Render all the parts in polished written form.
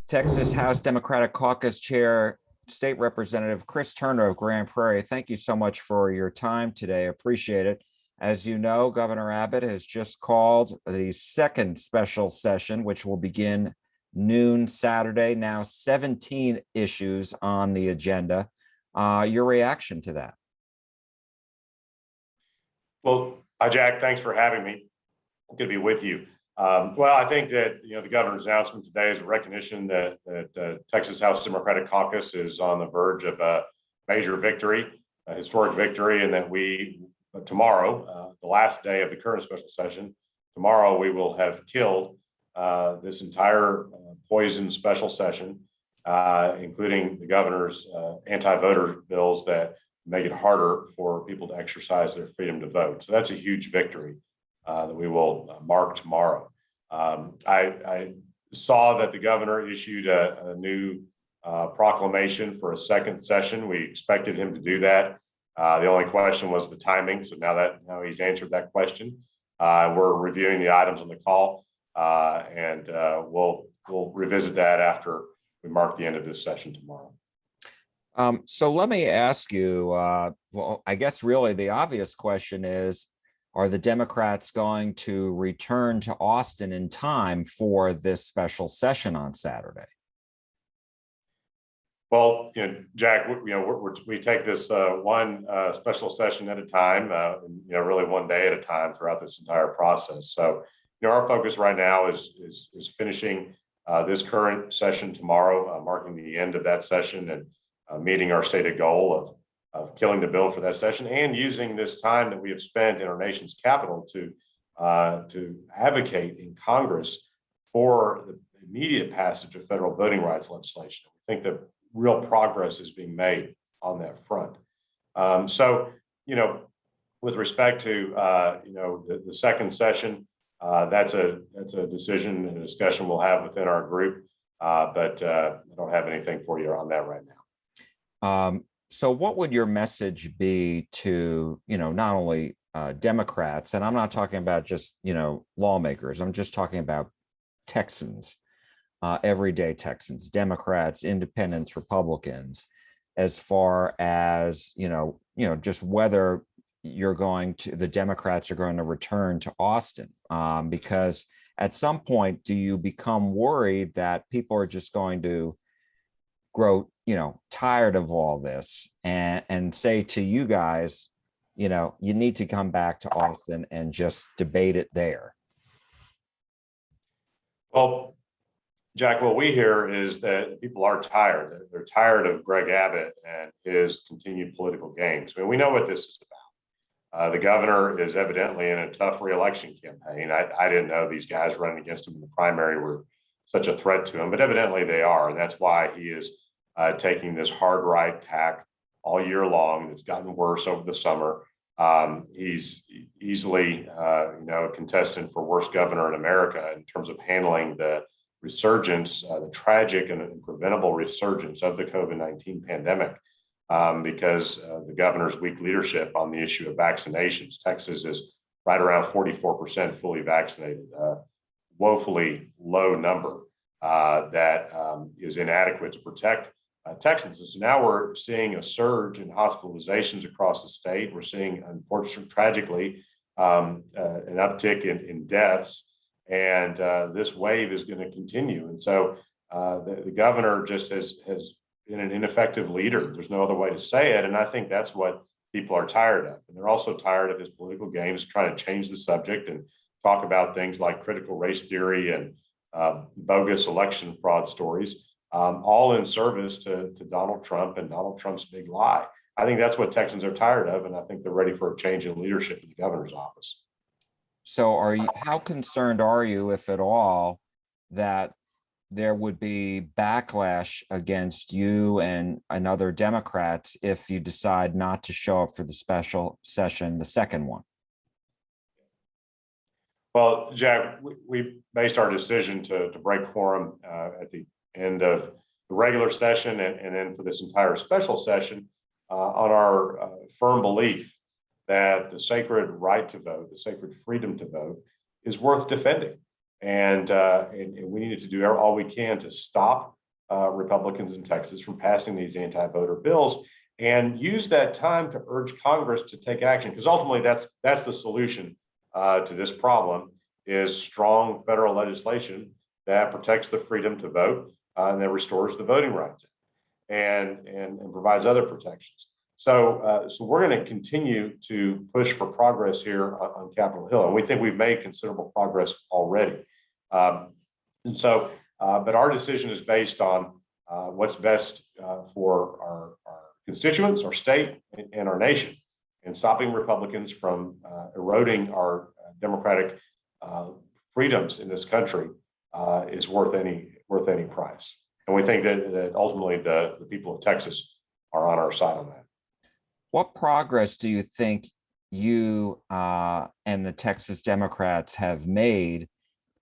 Texas House Democratic Caucus Chair, State Representative Chris Turner of Grand Prairie. Thank you so much for your time today. Appreciate it. As you know, Governor Abbott has just called the second special session, which will begin noon Saturday. Now 17 issues on the agenda. Your reaction to that? Well, hi, Jack. Thanks for having me. Good to be with you. Well, I think that the governor's announcement today is a recognition that Texas House Democratic Caucus is on the verge of a major victory, a historic victory, and that tomorrow, the last day of the current special session, tomorrow we will have killed this entire poison special session, including the governor's anti-voter bills that make it harder for people to exercise their freedom to vote. So that's a huge victory that we will mark tomorrow. I saw that the governor issued a new proclamation for a second session. We expected him to do that. The only question was the timing. So now he's answered that question. We're reviewing the items on the call, and we'll revisit that after we mark the end of this session tomorrow. So let me ask you, well, I guess really the obvious question is, are the Democrats going to return to Austin in time for this special session on Saturday? Well, Jack, we take this one special session at a time, really one day at a time throughout this entire process. So, our focus right now is finishing this current session tomorrow, marking the end of that session and meeting our stated goal of killing the bill for that session, and using this time that we have spent in our nation's capital to advocate in Congress for the immediate passage of federal voting rights legislation. We think that real progress is being made on that front. So, with respect to the second session, that's a decision and a discussion we'll have within our group, but I don't have anything for you on that right now. So what would your message be to, not only Democrats, and I'm not talking about just, lawmakers, I'm just talking about Texans, everyday Texans, Democrats, independents, Republicans, as far as, just whether the Democrats are going to return to Austin, because at some point, do you become worried that people are just going to grow, tired of all this and say to you guys, you need to come back to Austin and just debate it there? Well, Jack, what we hear is that people are tired. They're tired of Greg Abbott and his continued political games. I mean, we know what this is about. The governor is evidently in a tough reelection campaign. I didn't know these guys running against him in the primary were such a threat to him, but evidently they are. And that's why he is taking this hard right tack all year long. It's gotten worse over the summer. He's easily, a contestant for worst governor in America in terms of handling the resurgence, the tragic and preventable resurgence of the COVID-19 pandemic, because the governor's weak leadership on the issue of vaccinations. Texas is right around 44% fully vaccinated, woefully low number that is inadequate to protect Texans. And so now we're seeing a surge in hospitalizations across the state. We're seeing, unfortunately, tragically, an uptick in deaths, and this wave is going to continue. And so the governor just has been an ineffective leader. There's no other way to say it. And I think that's what people are tired of. And they're also tired of his political games, trying to change the subject and talk about things like critical race theory and bogus election fraud stories, all in service to Donald Trump and Donald Trump's big lie. I think that's what Texans are tired of, and I think they're ready for a change in leadership in the governor's office. So how concerned are you, if at all, that there would be backlash against you and other Democrats if you decide not to show up for the special session, the second one? Well, Jack, we based our decision to break quorum at the end of the regular session and then for this entire special session on our firm belief that the sacred right to vote, the sacred freedom to vote, is worth defending. And we needed to do all we can to stop Republicans in Texas from passing these anti-voter bills, and use that time to urge Congress to take action, because ultimately that's the solution to this problem, is strong federal legislation that protects the freedom to vote and that restores the voting rights and provides other protections. So we're going to continue to push for progress here on Capitol Hill, and we think we've made considerable progress already. But our decision is based on what's best for our constituents, our state, and our nation, and stopping Republicans from eroding our democratic freedoms in this country is worth any price. And we think that ultimately the people of Texas are on our side on that. What progress do you think you and the Texas Democrats have made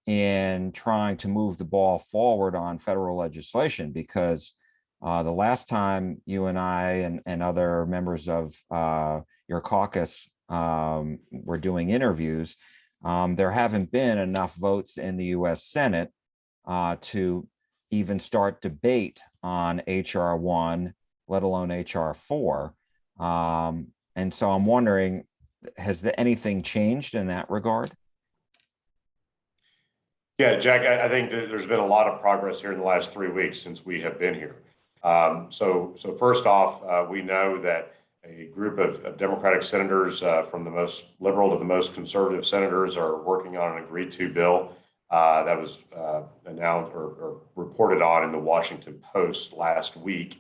in trying to move the ball forward on federal legislation? Because the last time you and I and other members of your caucus were doing interviews, there haven't been enough votes in the U.S. Senate to even start debate on H.R. 1, let alone H.R. 4. And so I'm wondering, has anything changed in that regard? Yeah, Jack, I think that there's been a lot of progress here in the last 3 weeks since we have been here. So first off, we know that a group of Democratic senators from the most liberal to the most conservative senators are working on an agreed to bill that was announced or reported on in the Washington Post last week.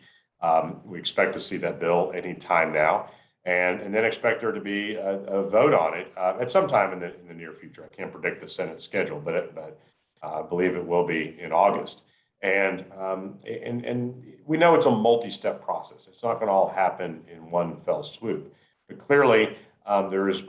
We expect to see that bill any time now, and then expect there to be a vote on it at some time in the near future. I can't predict the Senate schedule, but I believe it will be in August. And we know it's a multi-step process. It's not going to all happen in one fell swoop. But clearly, there is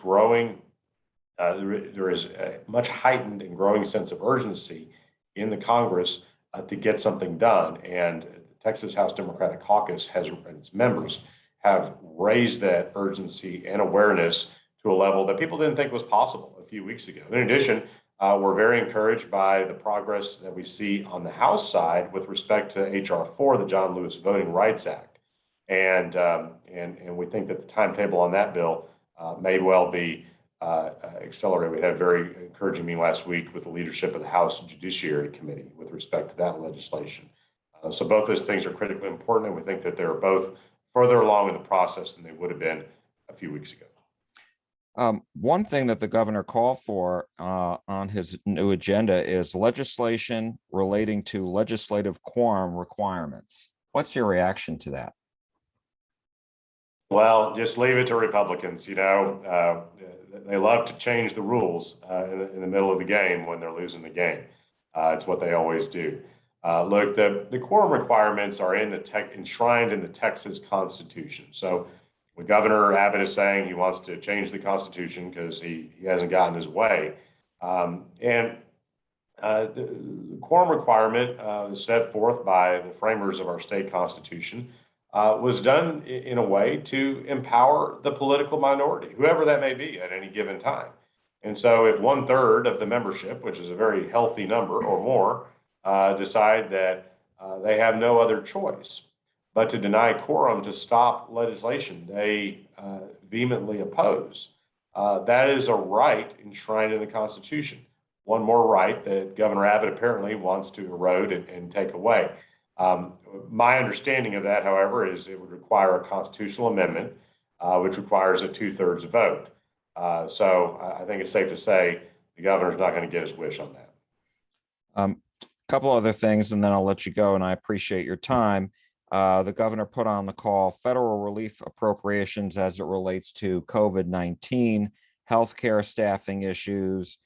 a much heightened and growing sense of urgency in the Congress to get something done. And the Texas House Democratic Caucus and its members have raised that urgency and awareness to a level that people didn't think was possible a few weeks ago. In addition, we're very encouraged by the progress that we see on the House side with respect to H.R. 4, the John Lewis Voting Rights Act. And we think that the timetable on that bill may well be accelerated. We had a very encouraging meeting last week with the leadership of the House Judiciary Committee with respect to that legislation. So both those things are critically important, and we think that they're both further along in the process than they would have been a few weeks ago. One thing that the governor called for on his new agenda is legislation relating to legislative quorum requirements. What's your reaction to that? Well, just leave it to Republicans. They love to change the rules in the middle of the game when they're losing the game. It's what they always do. Look, the quorum requirements are enshrined in the Texas Constitution. So when Governor Abbott is saying he wants to change the Constitution because he hasn't gotten his way, the quorum requirement set forth by the framers of our state constitution was done in a way to empower the political minority, whoever that may be at any given time. And so if 1/3 of the membership, which is a very healthy number or more, decide that they have no other choice but to deny quorum to stop legislation they vehemently oppose, that is a right enshrined in the Constitution. One more right that Governor Abbott apparently wants to erode and take away. My understanding of that, however, is it would require a constitutional amendment, which requires a 2/3 vote. So I think it's safe to say the governor's not going to get his wish on that. A couple other things, and then I'll let you go, and I appreciate your time. The governor put on the call federal relief appropriations as it relates to COVID-19, healthcare staffing issues,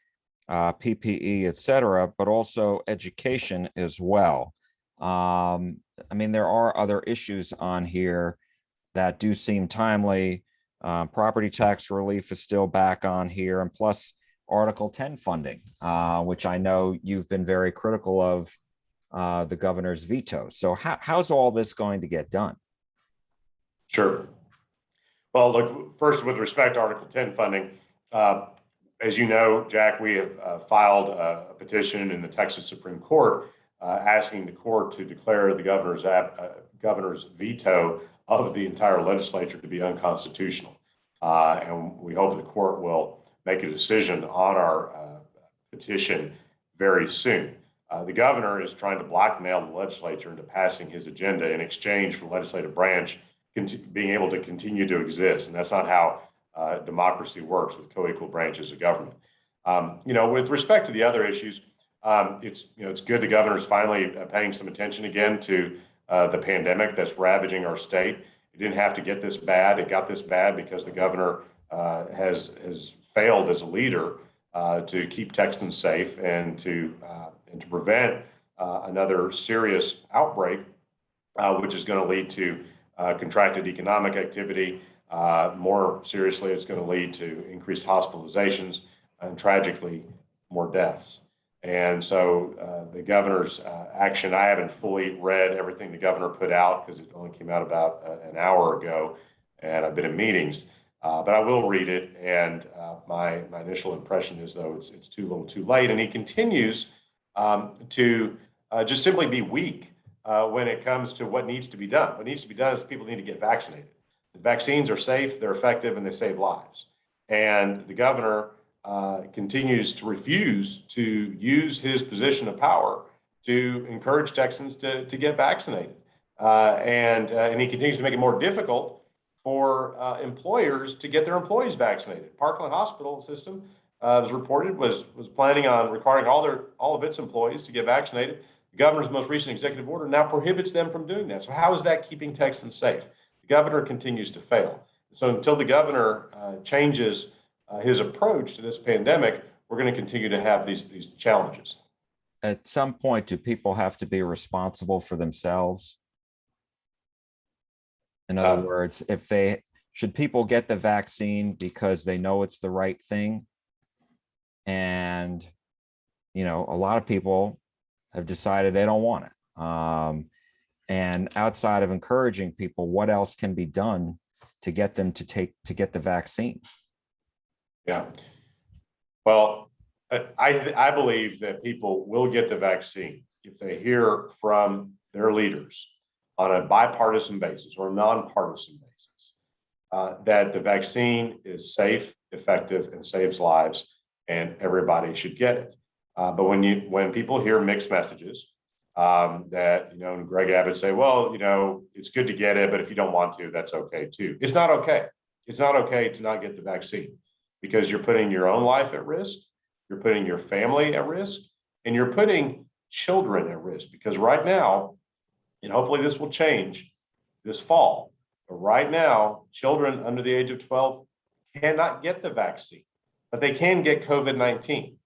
PPE, et cetera, but also education as well. There are other issues on here that do seem timely. Property tax relief is still back on here, and plus Article 10 funding, which I know you've been very critical of the governor's veto. So how's all this going to get done? Sure. Well, look, first, with respect to Article 10 funding, as you know, Jack, we have filed a petition in the Texas Supreme Court asking the court to declare the governor's veto of the entire legislature to be unconstitutional. And we hope the court will make a decision on our petition very soon. The governor is trying to blackmail the legislature into passing his agenda in exchange for the legislative branch being able to continue to exist. And that's not how democracy works with co-equal branches of government. With respect to the other issues, it's good the governor's finally paying some attention again to the pandemic that's ravaging our state. It didn't have to get this bad. It got this bad because the governor has failed as a leader to keep Texans safe and to prevent another serious outbreak, which is going to lead to contracted economic activity. More seriously, it's going to lead to increased hospitalizations and tragically more deaths. And so the governor's action, I haven't fully read everything the governor put out because it only came out about an hour ago, and I've been in meetings, but I will read it. And my initial impression is, though, it's too little too late. And he continues to just simply be weak when it comes to what needs to be done. What needs to be done is people need to get vaccinated. The vaccines are safe, they're effective, and they save lives. And the governor continues to refuse to use his position of power to encourage Texans to get vaccinated. And he continues to make it more difficult for employers to get their employees vaccinated. Parkland Hospital System was reported was planning on requiring all of its employees to get vaccinated. The governor's most recent executive order now prohibits them from doing that. So how is that keeping Texans safe? The governor continues to fail. So until the governor changes his approach to this pandemic, we're going to continue to have these challenges. At some point, do people have to be responsible for themselves? In other words, should people get the vaccine because they know it's the right thing? And, a lot of people have decided they don't want it. And outside of encouraging people, what else can be done to get them to get the vaccine? Yeah. Well, I believe that people will get the vaccine if they hear from their leaders on a bipartisan basis or a nonpartisan basis that the vaccine is safe, effective, and saves lives, and everybody should get it. But when people hear mixed messages, that and Greg Abbott say, well, it's good to get it, but if you don't want to, that's okay too. It's not okay. It's not okay to not get the vaccine because you're putting your own life at risk, you're putting your family at risk, and you're putting children at risk. Because right now, and hopefully this will change this fall, but right now, children under the age of 12 cannot get the vaccine, but they can get COVID-19.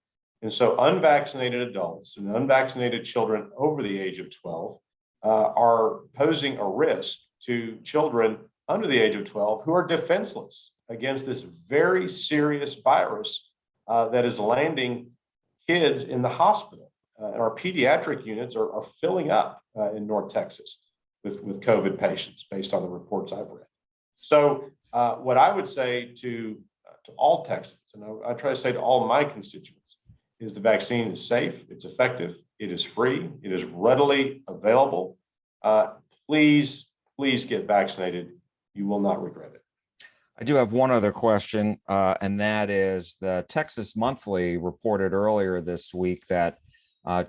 And so unvaccinated adults and unvaccinated children over the age of 12 are posing a risk to children under the age of 12 who are defenseless against this very serious virus that is landing kids in the hospital. And our pediatric units are filling up in North Texas with COVID patients based on the reports I've read. So what I would say to all Texans, and I try to say to all my constituents, is the vaccine is safe, it's effective, it is free, it is readily available. Please get vaccinated. You will not regret it. I do have one other question, and that is the Texas Monthly reported earlier this week that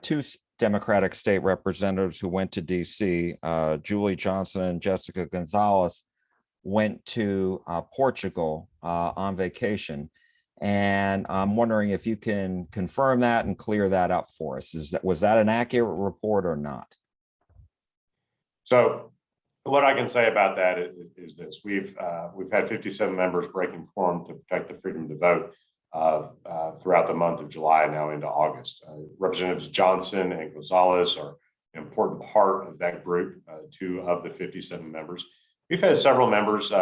two Democratic state representatives who went to DC, Julie Johnson and Jessica Gonzalez, went to Portugal on vacation. And I'm wondering if you can confirm that and clear that up for us. Was that an accurate report or not? So what I can say about that is this: we've had 57 members breaking quorum to protect the freedom to vote throughout the month of July now into August. Representatives Johnson and Gonzalez are an important part of that group, two of the 57 members. We've had several members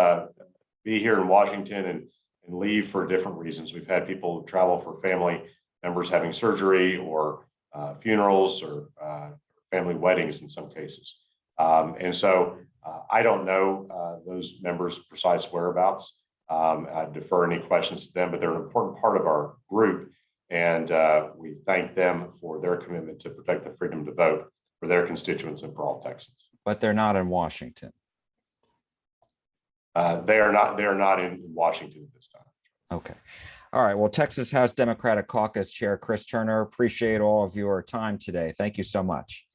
be here in Washington and leave for different reasons. We've had people travel for family members having surgery or funerals or family weddings in some cases. And so I don't know those members' precise whereabouts. I defer any questions to them, but they're an important part of our group. And we thank them for their commitment to protect the freedom to vote for their constituents and for all Texans. But they're not in Washington. They are not in Washington at this time. Okay. All right. Well, Texas House Democratic Caucus Chair Chris Turner, appreciate all of your time today. Thank you so much.